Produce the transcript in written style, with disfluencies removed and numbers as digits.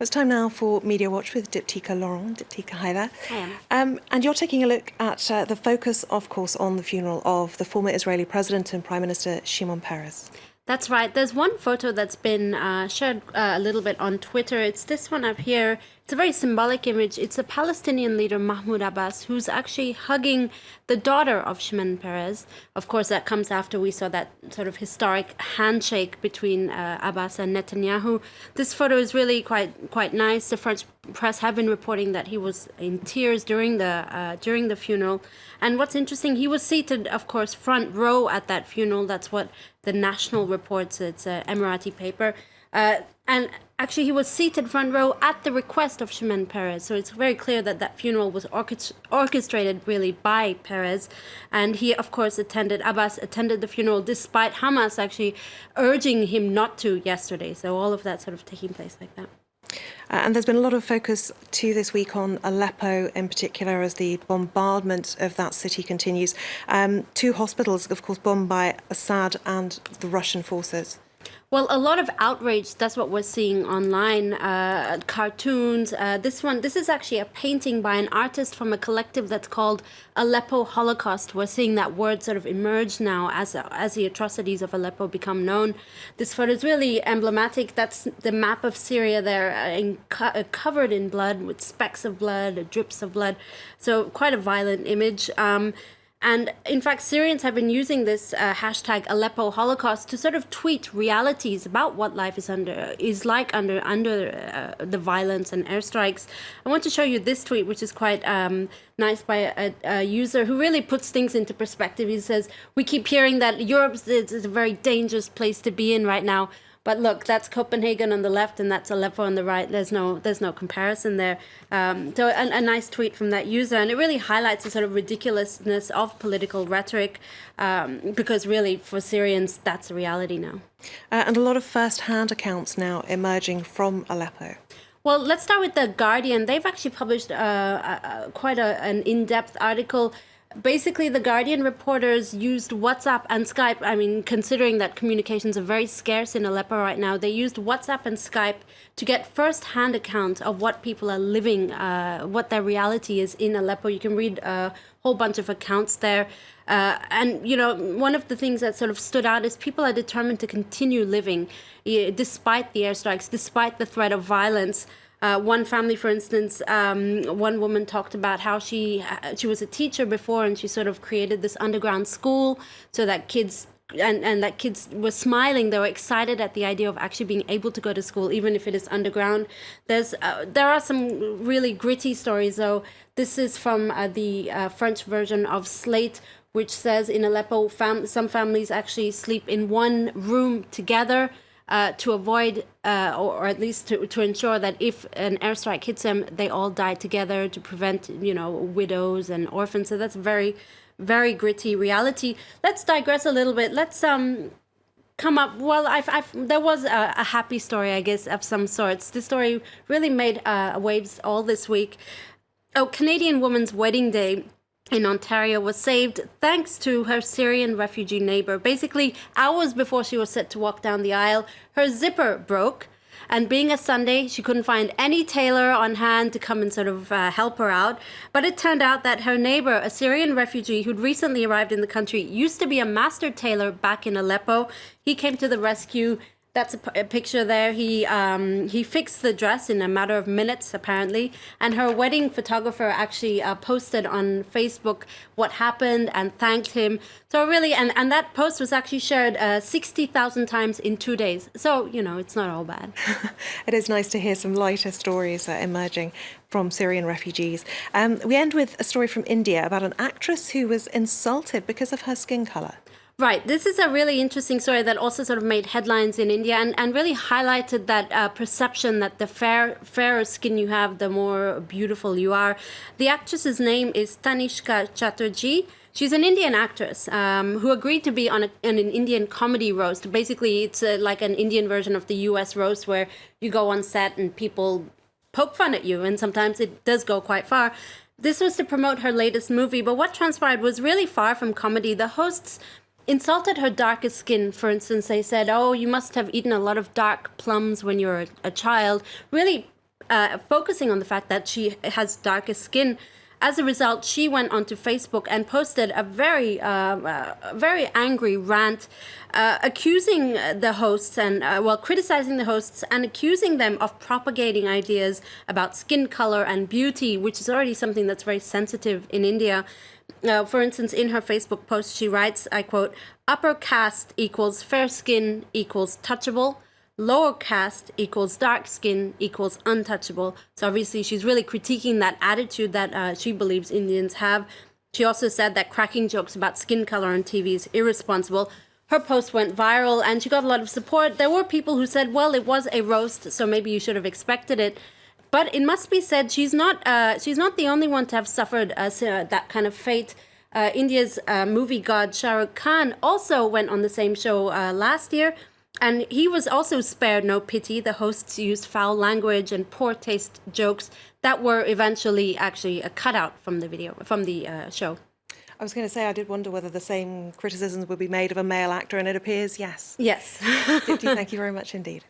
It's time now for Media Watch with Diptyka Laurent. Diptyka, hi there. Hi, and you're taking a look at the focus, of course, on the funeral of the former Israeli President and Prime Minister Shimon Peres. that's right. There's one photo that's been shared a little bit on Twitter. It's this one up here. It's a very symbolic image. It's a Palestinian leader, Mahmoud Abbas, who's actually hugging the daughter of Shimon Peres. Of course, that comes after we saw that sort of historic handshake between Abbas and Netanyahu. This photo is really quite nice. The French press have been reporting that he was in tears during the funeral. And what's interesting, he was seated, of course, front row at that funeral. That's what the National reports. It's an Emirati paper. And actually, he was seated front row at the request of Shimon Peres. So it's very clear that that funeral was orchestrated really by Peres. And he, of course, Abbas attended the funeral despite Hamas actually urging him not to yesterday. So all of that sort of taking place like that. And there's been a lot of focus too this week on Aleppo in particular as the bombardment of that city continues. 2 hospitals, of course, bombed by Assad and the Russian forces. Well, a lot of outrage. That's what we're seeing online. Cartoons. This is actually a painting by an artist from a collective that's called Aleppo Holocaust. We're seeing that word sort of emerge now as the atrocities of Aleppo become known. This photo is really emblematic. That's the map of Syria there, covered in blood, with specks of blood, drips of blood. So quite a violent image. And in fact, Syrians have been using this hashtag Aleppo Holocaust to sort of tweet realities about what life is like under the violence and airstrikes. I want to show you this tweet, which is quite nice, by a user who really puts things into perspective. He says, "We keep hearing that Europe is a very dangerous place to be in right now. But look, that's Copenhagen on the left and that's Aleppo on the right. There's no comparison there." So a nice tweet from that user. And it really highlights the sort of ridiculousness of political rhetoric, because really for Syrians, that's a reality now. And a lot of first-hand accounts now emerging from Aleppo. Well, let's start with The Guardian. They've actually published quite an in-depth article. Basically, The Guardian reporters used WhatsApp and Skype. I mean, considering that communications are very scarce in Aleppo right now, they used WhatsApp and Skype to get first-hand accounts of what people are living, what their reality is in Aleppo. You can read a whole bunch of accounts there. And, you know, one of the things that sort of stood out is people are determined to continue living despite the airstrikes, despite the threat of violence. One family, for instance, one woman talked about how she was a teacher before, and she sort of created this underground school so that kids that kids were smiling. They were excited at the idea of actually being able to go to school, even if it is underground. There are some really gritty stories, though. This is from the French version of Slate, which says in Aleppo, some families actually sleep in one room together. To avoid, or at least to ensure that if an airstrike hits them, they all die together to prevent, widows and orphans. So that's very, very gritty reality. Let's digress a little bit. Let's come up. Well, there was a happy story, I guess, of some sorts. This story really made waves all this week. A Canadian woman's wedding day in Ontario was saved thanks to her Syrian refugee neighbor. Basically, hours before she was set to walk down the aisle, her zipper broke. And being a Sunday, she couldn't find any tailor on hand to come and sort of help her out. But it turned out that her neighbor, a Syrian refugee who'd recently arrived in the country, used to be a master tailor back in Aleppo. He came to the rescue. That's a picture there. He fixed the dress in a matter of minutes, apparently. And her wedding photographer actually posted on Facebook what happened and thanked him. So really, and that post was actually shared 60,000 times in 2 days. So, it's not all bad. It is nice to hear some lighter stories emerging from Syrian refugees. We end with a story from India about an actress who was insulted because of her skin colour. Right. This is a really interesting story that also sort of made headlines in India and really highlighted that perception that the fairer skin you have, the more beautiful you are. The actress's name is Tanishka Chatterjee. She's an Indian actress who agreed to be on an Indian comedy roast. Basically, it's like an Indian version of the U.S. roast where you go on set and people poke fun at you, and sometimes it does go quite far. This was to promote her latest movie, but what transpired was really far from comedy. The hosts insulted her darker skin. For instance, they said, "Oh, you must have eaten a lot of dark plums when you were a child," really focusing on the fact that she has darker skin. As a result, she went onto Facebook and posted a very angry rant, accusing the hosts and criticizing the hosts and accusing them of propagating ideas about skin color and beauty, which is already something that's very sensitive in India. For instance, in her Facebook post, she writes, I quote, "Upper caste equals fair skin equals touchable. Lower caste equals dark skin equals untouchable." So obviously she's really critiquing that attitude that she believes Indians have. She also said that cracking jokes about skin color on TV is irresponsible. Her post went viral and she got a lot of support. There were people who said, well, it was a roast, so maybe you should have expected it. But it must be said, she's not the only one to have suffered that kind of fate. India's movie god Shah Rukh Khan also went on the same show last year. And he was also spared no pity. The hosts used foul language and poor taste jokes that were eventually actually cut out from the show. I was going to say, I did wonder whether the same criticisms would be made of a male actor, and it appears yes. Yes. Dipti, thank you very much indeed.